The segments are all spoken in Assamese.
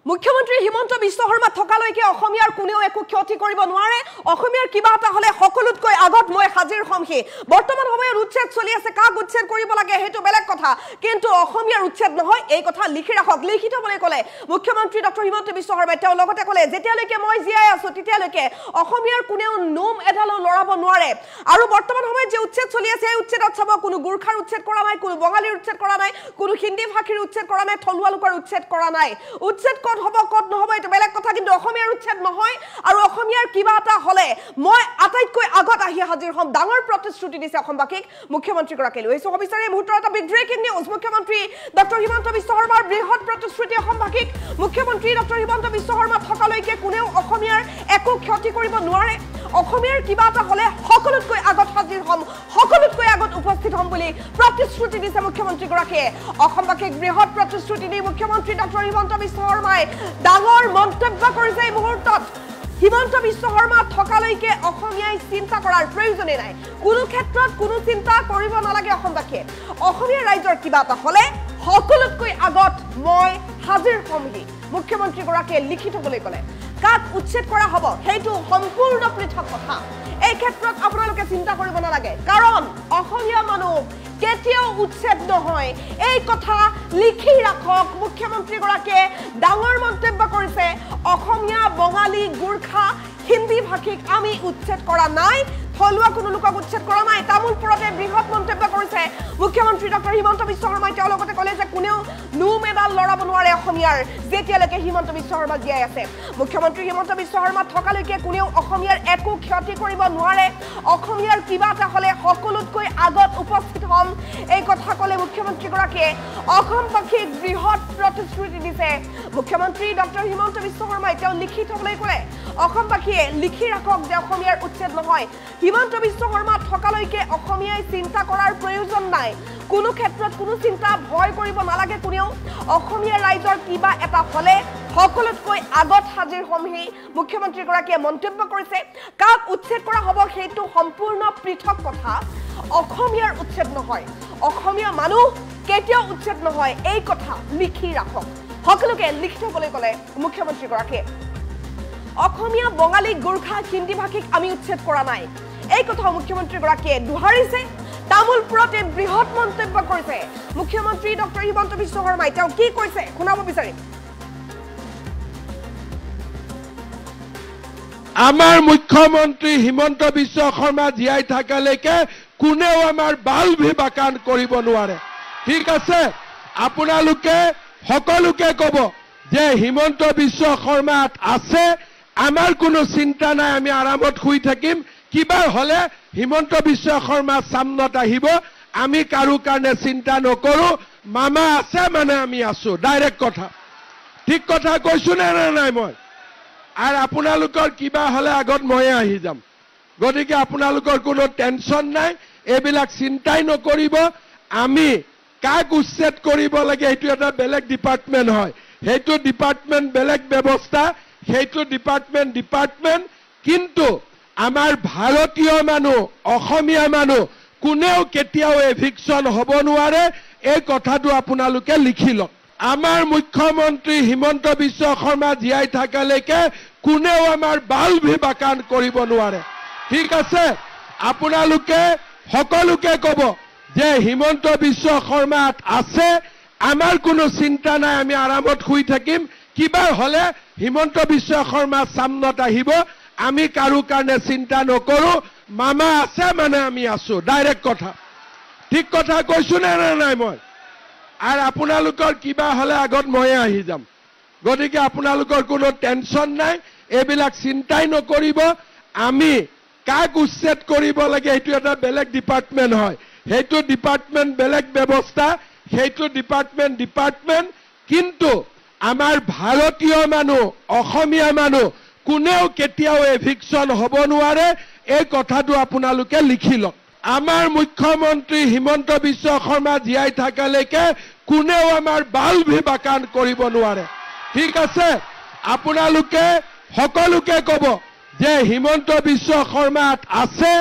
মুখ্যমন্ত্ৰী হিমন্ত বিশ্ব শৰ্মা থকালৈকে অসমীয়াৰ কোনেও একো ক্ষতি কৰিব নোৱাৰে অসমীয়াৰ কিবা এটা হলে সকলোতকৈ আগত মই হাজিৰ হমহি বৰ্তমান সময়ত উচ্ছেদ চলি আছে কাক উচ্ছেদ কৰিব লাগে হেতু বেলেগ কথা কিন্তু অসমীয়াৰ উচ্ছেদ নহয় এই কথা লিখি ৰাখক লিখিত বলে ক'লে মুখ্যমন্ত্ৰী ডক্টৰ হিমন্ত বিশ্ব শৰ্মাই তেওঁ লগতে ক'লে যেতিয়ালৈকে মই জীয়াই আছো তেতিয়ালৈকে অসমীয়াৰ কোনেও নোম এডালো লৰাব নোৱাৰে আৰু বৰ্তমান সময়ত যে উচ্ছেদ চলি আছে এই উচ্ছেদত চাব কোনো গুৰখাৰ উচ্ছেদ কৰা নাই কোনো বঙালীৰ উচ্ছেদ কৰা নাই কোনো হিন্দী ভাষীৰ উচ্ছেদ কৰা নাই থলুৱা লোকৰ উচ্ছেদ কৰা নাই উচ্ছেদ হব কত নহব এটা বেলেগ কথা কিন্তু অসমীয়াৰ উচ্ছেদ নহয় আৰু অসমীয়াৰ কিবা এটা হলে মই আটাইতকৈ আগত আহি হাজিৰ হম ডাঙৰ প্ৰতিশ্ৰুতি দিছে অসমবাসীক মুখ্যমন্ত্ৰী গৰাকীলৈ এই সবিচাৰে মুহূৰ্তৰ এটা বিগ ব্ৰেকিং নিউজ মুখ্যমন্ত্ৰী ডক্টৰ হিমন্ত বিশ্ব শৰ্মাৰ বৃহৎ প্ৰতিশ্ৰুতি অসমবাসীক মুখ্যমন্ত্ৰী ডক্টৰ হিমন্ত বিশ্ব শৰ্মা থকালৈকে কোনেও অসমীয়াৰ একো ক্ষতি কৰিব নোৱাৰে অসমীয়াৰ কিবা এটা হলে সকলোতকৈ আগত হাজিৰ হম সকলোতকৈ আগত উপস্থিত হম বুলি প্ৰতিশ্ৰুতি দিছে মুখ্যমন্ত্ৰী গৰাকীয়ে অসমবাসীক বৃহৎ প্ৰতিশ্ৰুতি দি মুখ্যমন্ত্ৰী ডক্টৰ হিমন্ত বিশ্ব শৰ্মাই ডাঙৰ মন্তব্য কৰিছে এই মুহূৰ্তত হিমন্ত বিশ্ব শৰ্মা থকালৈকে অসমীয়াই চিন্তা কৰাৰ প্ৰয়োজনে নাই কোনো ক্ষেত্ৰত কোনো চিন্তা কৰিব নালাগে অসমবাসীয়ে অসমীয়া ৰাইজৰ কিবা এটা হলে সকলোতকৈ আগত মই হাজিৰ হমহি মুখ্যমন্ত্ৰী গৰাকীয়ে লিখিত বলে ক'লে কাক উচ্ছেদ কৰা হ'ব হেতু সম্পূৰ্ণ পৃথক কথা এই ক্ষেত্ৰত আপোনালোকে চিন্তা কৰিব নালাগে কাৰণ অসমীয়া মানুহ কেতিয়াও উচ্ছেদ নহয় এই কথা লিখি ৰাখক মুখ্যমন্ত্ৰী গৰাকীয়ে ডাঙৰ মন্তব্য কৰিছে অসমীয়া বঙালী গুৰখা হিন্দী ভাষীক আমি উচ্ছেদ কৰা নাই থলুৱা কোনো লোকক উচ্ছেদ কৰা নাই তামুলপুৰতে বৃহৎ মন্তব্য কৰিছে মুখ্যমন্ত্ৰী ডক্টৰ হিমন্ত বিশ্ব শৰ্মাই তেওঁ লগতে ক'লে যে কোনেও নোম এডাল লৰাব নোৱাৰে অসমীয়াৰ যেতিয়ালৈকে হিমন্ত বিশ্ব শৰ্মা জীয়াই আছে মুখ্যমন্ত্ৰী হিমন্ত বিশ্ব শৰ্মা থকালৈকে কোনেও অসমীয়াৰ একো ক্ষতি কৰিব নোৱাৰে অসমীয়াৰ কিবা এটা হলে সকলোতকৈ আগত উপস্থিত হম এই কথা ক'লে মুখ্যমন্ত্ৰী গৰাকীয়ে অসমবাসীক বৃহৎ প্ৰতিশ্ৰুতি দিছে মুখ্যমন্ত্ৰী ডক্টৰ হিমন্ত বিশ্ব শৰ্মাই তেওঁ লিখিত বলে ক'লে অসমবাসীয়ে লিখি ৰাখক যে অসমীয়াৰ উচ্ছেদ নহয় হিমন্ত বিশ্ব শৰ্মা থকালৈকে অসমীয়াই চিন্তা কৰাৰ প্ৰয়োজন নাই কোনো ক্ষেত্ৰত কোনো চিন্তা ভয় কৰিব নালাগে কোনেও অসমীয়া ৰাইজৰ কিবা এটা হলে সকলোতকৈ আগত হাজিৰ হমহি মুখ্যমন্ত্ৰী গৰাকীয়ে মন্তব্য কৰিছে কাক উচ্ছেদ কৰা হ'ব হেতু সম্পূৰ্ণ পৃথক কথা অসমীয়াৰ উচ্ছেদ নহয় অসমীয়া মানুহ কেতিয়াও উচ্ছেদ নহয় এই কথা লিখি ৰাখক সকলোকে লিখিত বলে ক'লে মুখ্যমন্ত্ৰী গৰাকীয়ে অসমীয়া বঙালী গুৰখা হিন্দী ভাষীক আমি উচ্ছেদ কৰা নাই এই কথা মুখ্যমন্ত্ৰী গৰাকীয়ে দুহাৰিছে তামুলপুৰতে বৃহৎ মন্তব্য কৰিছে মুখ্যমন্ত্ৰী ডক্টৰ হিমন্ত বিশ্ব শৰ্মাই তেওঁ কি কৈছে শুনাব বিচাৰিম আমাৰ মুখ্যমন্ত্ৰী হিমন্ত বিশ্ব শৰ্মা জীয়াই থাকালৈকে কোনেও আমাৰ বাল বিবাকান কৰিব নোৱাৰে ঠিক আছে আপোনালোকে সকলোকে ক'ব যে হিমন্ত বিশ্ব শৰ্মা আছে আমাৰ কোনো চিন্তা নাই আমি আৰামত শুই থাকিম কিবা হলে হিমন্ত বিশ্ব শৰ্মা সামনত আহিব আমি কাৰো কাৰণে চিন্তা নকৰো মামা আছে মানে আমি আছো ডাইৰেক্ট কথা ঠিক কথা কৈছো নে নাই মই আৰু আপোনালোকৰ কিবা হলে আগত মই আহি যাম গতিকে আপোনালোকৰ কোনো টেনচন নাই এইবিলাক চিন্তাই নকৰিব আমি কাক উচ্ছেদ কৰিব লাগে এইটো এটা বেলেগ ডিপাৰ্টমেণ্ট হয় সেইটো ডিপাৰ্টমেণ্ট বেলেগ ব্যৱস্থা সেইটো ডিপাৰ্টমেণ্ট কিন্তু আমাৰ ভাৰতীয় মানুহ অসমীয়া মানুহ কোনেও কেতিয়াও এভিকশন হ'ব নোৱাৰে এই কথাটো আপোনালোকে লিখি লওক আমাৰ মুখ্যমন্ত্ৰী হিমন্ত বিশ্ব শৰ্মা জীয়াই থাকালৈকে কোনেও আমাৰ বাল বিবাকান কৰিব নোৱাৰে ঠিক আছে আপোনালোকে সকলোকে ক'ব যে হিমন্ত বিশ্ব শৰ্মা আছে আমাৰ কোনো চিন্তা নাই আমি আৰামত শুই থাকিম কিবা হলে হিমন্ত বিশ্ব শৰ্মা সামনত আহিব আমি কাৰো কাৰণে চিন্তা নকৰো মামা আছে মানে আমি আছো ডাইৰেক্ট কথা ঠিক কথা কৈছো নে নাই মই আৰু আপোনালোকৰ কিবা হলে আগত মই আহি যাম গতিকে আপোনালোকৰ কোনো টেনচন নাই এইবিলাক চিন্তাই নকৰিব আমি কাক উচ্ছেদ কৰিব লাগে এইটো এটা বেলেগ ডিপাৰ্টমেণ্ট হয় সেইটো ডিপাৰ্টমেণ্ট বেলেগ ব্যৱস্থা সেইটো ডিপাৰ্টমেণ্ট কিন্তু আমাৰ ভাৰতীয় মানুহ অসমীয়া মানুহ কোনেও কেতিয়াও এভিকশন হ'ব নোৱাৰে এই কথাটো আপোনালোকে লিখি লওক আমাৰ মুখ্যমন্ত্ৰী হিমন্ত বিশ্ব শৰ্মা জীয়াই থাকালৈকে কোনেও আমাৰ বাল বিবাকান কৰিব নোৱাৰে ঠিক আছে আপোনালোকে সকলোকে ক'ব যে হিমন্ত বিশ্ব শৰ্মা আছে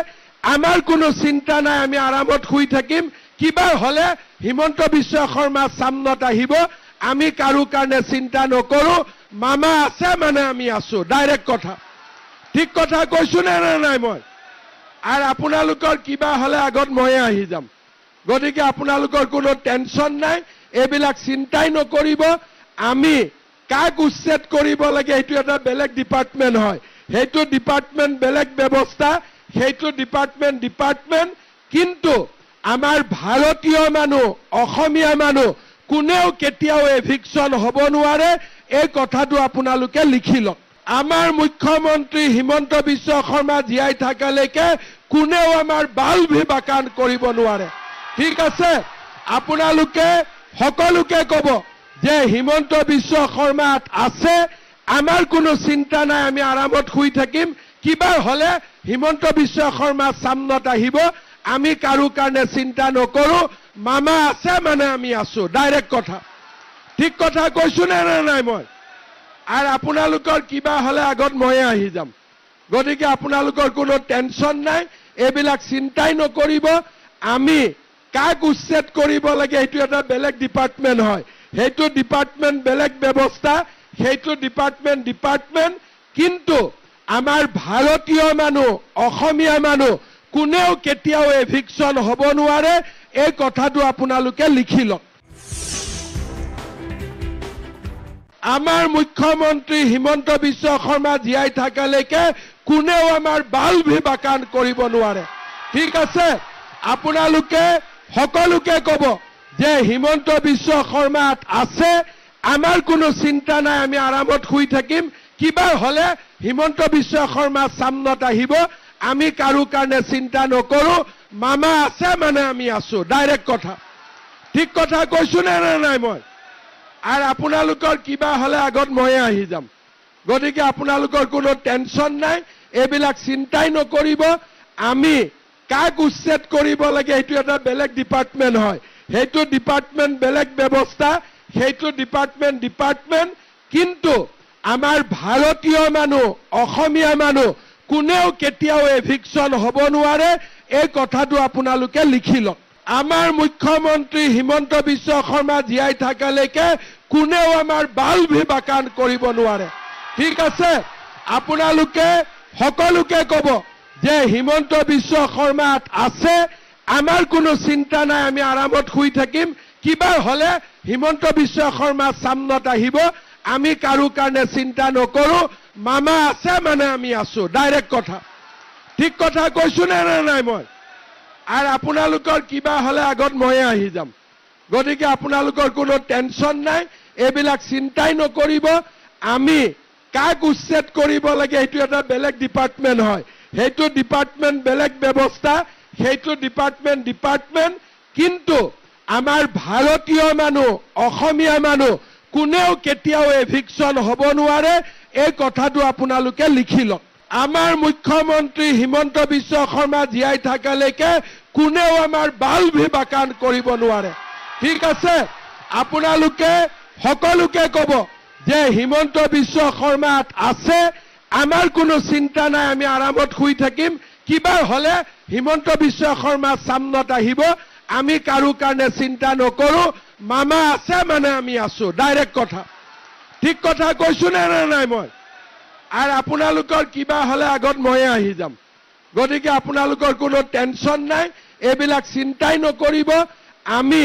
আমাৰ কোনো চিন্তা নাই আমি আৰামত শুই থাকিম কিবা হলে হিমন্ত বিশ্ব শৰ্মা সামনত আহিব আমি কাৰো কাৰণে চিন্তা নকৰো মামা আছে মানে আমি আছো ডাইৰেক্ট কথা ঠিক কথা কৈছো নে নাই মই আৰু আপোনালোকৰ কিবা হলে আগত ময়ে আহি যাম গতিকে আপোনালোকৰ কোনো টেনচন নাই এইবিলাক চিন্তাই নকৰিব আমি কাক উচ্ছেদ কৰিব লাগে এইটো এটা বেলেগ ডিপাৰ্টমেণ্ট হয় সেইটো ডিপাৰ্টমেণ্ট বেলেগ ব্যৱস্থা সেইটো ডিপাৰ্টমেণ্ট কিন্তু আমাৰ ভাৰতীয় মানুহ অসমীয়া মানুহ কোনেও কেতিয়াও এভিকশন হ'ব নোৱাৰে এই কথাটো আপোনালোকে লিখি লওক আমাৰ মুখ্যমন্ত্ৰী হিমন্ত বিশ্ব শৰ্মা জীয়াই থাকালৈকে কোনেও আমাৰ বাল বিবাকান কৰিব নোৱাৰে ঠিক আছে আপোনালোকে সকলোকে ক'ব যে হিমন্ত বিশ্ব শৰ্মা আছে আমাৰ কোনো চিন্তা নাই আমি আৰামত শুই থাকিম কিবা হলে হিমন্ত বিশ্ব শৰ্মা সামনত আহিব আমি কাৰো কাৰণে চিন্তা নকৰো মামা আছে মানে আমি আছো ডাইৰেক্ট কথা ঠিক কথা কৈছো নে নাই মই আৰু আপোনালোকৰ কিবা হলে আগত ময়ে আহি যাম গতিকে আপোনালোকৰ কোনো টেনচন নাই এইবিলাক চিন্তাই নকৰিব আমি কাক উচ্ছেদ কৰিব লাগে এইটো এটা বেলেগ ডিপাৰ্টমেণ্ট হয় সেইটো ডিপাৰ্টমেণ্ট বেলেগ ব্যৱস্থা সেইটো ডিপাৰ্টমেণ্ট কিন্তু আমাৰ ভাৰতীয় মানুহ অসমীয়া মানুহ কোনেও কেতিয়াও এভিকশন হ'ব নোৱাৰে এই কথাটো আপোনালোকে লিখি লওক আমাৰ মুখ্যমন্ত্ৰী হিমন্ত বিশ্ব শৰ্মা জীয়াই থাকালৈকে কোনেও আমাৰ বাল বিবাকান কৰিব নোৱাৰে ঠিক আছে আপোনালোকে সকলোকে ক'ব যে হিমন্ত বিশ্ব শৰ্মা আছে আমাৰ কোনো চিন্তা নাই আমি আৰামত শুই থাকিম কিবা হলে হিমন্ত বিশ্ব শৰ্মা সামনত আহিব আমি কাৰো কাৰণে চিন্তা নকৰো মামা আছে মানে আমি আছো ডাইৰেক্ট কথা ঠিক কথা কৈছো নে নাই মই আৰু আপোনালোকৰ কিবা হলে আগত ময়ে আহি যাম গতিকে আপোনালোকৰ কোনো টেনচন নাই এইবিলাক চিন্তাই নকৰিব আমি কাক উচ্ছেদ কৰিব লাগে এইটো এটা বেলেগ ডিপাৰ্টমেণ্ট হয় সেইটো ডিপাৰ্টমেণ্ট বেলেগ ব্যৱস্থা সেইটো ডিপাৰ্টমেণ্ট কিন্তু আমাৰ ভাৰতীয় মানুহ অসমীয়া মানুহ কোনেও কেতিয়াও এভিকশন হ'ব নোৱাৰে এই কথাটো আপোনালোকে লিখি লওক আমাৰ মুখ্যমন্ত্ৰী হিমন্ত বিশ্ব শৰ্মা জীয়াই থাকালৈকে কোনেও আমাৰ বাল বিবাকান কৰিব নোৱাৰে ঠিক আছে আপোনালোকে সকলোকে ক'ব যে হিমন্ত বিশ্ব শৰ্মা আছে আমাৰ কোনো চিন্তা নাই আমি আৰামত শুই থাকিম কিবা হলে হিমন্ত বিশ্ব শৰ্মা সামনত আহিব আমি কাৰো কাৰণে চিন্তা নকৰো মামা আছে মানে আমি আছো ডাইৰেক্ট কথা ঠিক কথা কৈছো নে নাই মই আৰু আপোনালোকৰ কিবা হলে আগত ময়ে আহি যাম গতিকে আপোনালোকৰ কোনো টেনচন নাই এইবিলাক চিন্তাই নকৰিব আমি কাক উচ্ছেদ কৰিব লাগে এইটো এটা বেলেগ ডিপাৰ্টমেণ্ট হয় সেইটো ডিপাৰ্টমেণ্ট বেলেগ ব্যৱস্থা সেইটো ডিপাৰ্টমেণ্ট কিন্তু আমাৰ ভাৰতীয় মানুহ অসমীয়া মানুহ কোনেও কেতিয়াও এভিকশন হ'ব নোৱাৰে এই কথাটো আপোনালোকে লিখি লওক আমাৰ মুখ্যমন্ত্ৰী হিমন্ত বিশ্ব শৰ্মা জীয়াই থাকালৈকে কোনেও আমাৰ বাল বিবাকান কৰিব নোৱাৰে ঠিক আছে আপোনালোকে সকলোকে ক'ব যে হিমন্ত বিশ্ব শৰ্মা আছে আমাৰ কোনো চিন্তা নাই আমি আৰামত শুই থাকিম কিবা হলে হিমন্ত বিশ্ব শৰ্মা সামনত আহিব আমি কাৰো কাৰণে চিন্তা নকৰো মামা আছে মানে আমি আছো ডাইৰেক্ট কথা ঠিক কথা কৈছো নে নাই মই আৰু আপোনালোকৰ কিবা হলে আগত ময়ে আহি যাম গতিকে আপোনালোকৰ কোনো টেনচন নাই এইবিলাক চিন্তাই নকৰিব আমি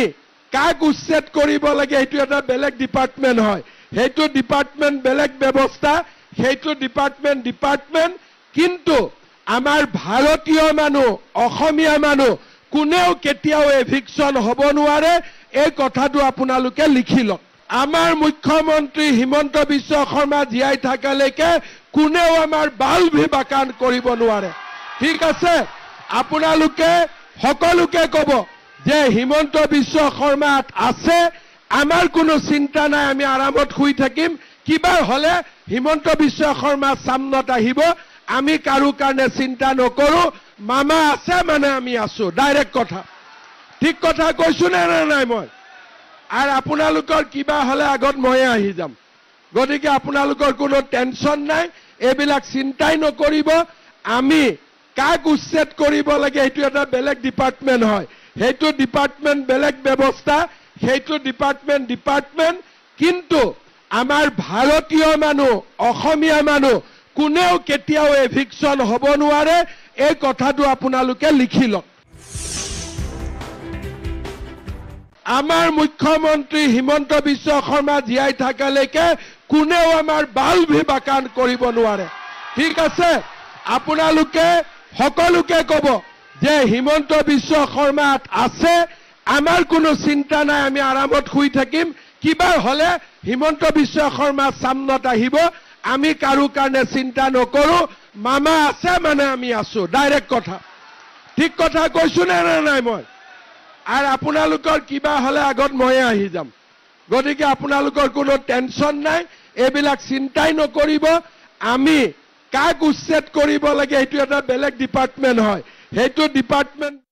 কাক উচ্ছেদ কৰিব লাগে এইটো এটা বেলেগ ডিপাৰ্টমেণ্ট হয় সেইটো ডিপাৰ্টমেণ্ট বেলেগ ব্যৱস্থা সেইটো ডিপাৰ্টমেণ্ট কিন্তু আমাৰ ভাৰতীয় মানুহ অসমীয়া মানুহ কোনেও কেতিয়াও এভিকশন হ'ব নোৱাৰে এই কথাটো আপোনালোকে লিখি লওক আমাৰ মুখ্যমন্ত্ৰী হিমন্ত বিশ্ব শৰ্মা জীয়াই থাকালৈকে কোনেও আমাৰ বাল বিবাকান কৰিব নোৱাৰে ঠিক আছে আপোনালোকে সকলোকে ক'ব যে হিমন্ত বিশ্ব শৰ্মা আছে আমাৰ কোনো চিন্তা নাই আমি আৰামত শুই থাকিম কিবা হলে হিমন্ত বিশ্ব শৰ্মা সামনত আহিব আমি কাৰো কাৰণে চিন্তা নকৰো মামা আছে মানে আমি আছো ডাইৰেক্ট কথা ঠিক কথা কৈছো নে নাই মই আৰু আপোনালোকৰ কিবা হলে আগত ময়ে আহি যাম গতিকে আপোনালোকৰ কোনো টেনচন নাই এইবিলাক চিন্তাই নকৰিব আমি কাক উচ্ছেদ কৰিব লাগে এইটো এটা বেলেগ ডিপাৰ্টমেণ্ট হয় সেইটো ডিপাৰ্টমেণ্ট বেলেগ ব্যৱস্থা সেইটো ডিপাৰ্টমেণ্ট কিন্তু আমাৰ ভাৰতীয় মানুহ অসমীয়া মানুহ কোনেও কেতিয়াও এভিকশন হ'ব নোৱাৰে এই কথাটো আপোনালোকে লিখি লওক আমাৰ মুখ্যমন্ত্ৰী হিমন্ত বিশ্ব শৰ্মা জীয়াই থাকালৈকে কোনেও আমাৰ বাল বিভাকান কৰিব নোৱাৰে ঠিক আছে আপোনালোকে সকলোকে ক'ব যে হিমন্ত বিশ্ব শৰ্মা আছে আমাৰ কোনো চিন্তা নাই আমি আৰামত শুই থাকিম কিবা হলে হিমন্ত বিশ্ব শৰ্মা সামনত আহিব আমি কাৰো কাৰণে চিন্তা নকৰো মামা আছে মানে আমি আছো ডাইৰেক্ট কথা ঠিক কথা কৈছো নে নাই মই আৰ আপোনালোকৰ কিবা হলে আগত ময়ে আহি যাম গতিকে আপোনালোকৰ কোনো টেনশন নাই এইবিলাক চিন্তাই নকৰিব আমি কাক উচ্ছেদ কৰিব লাগে এইটো এটা বেলেগ ডিপাৰ্টমেন্ট হয় সেইটো ডিপাৰ্টমেন্ট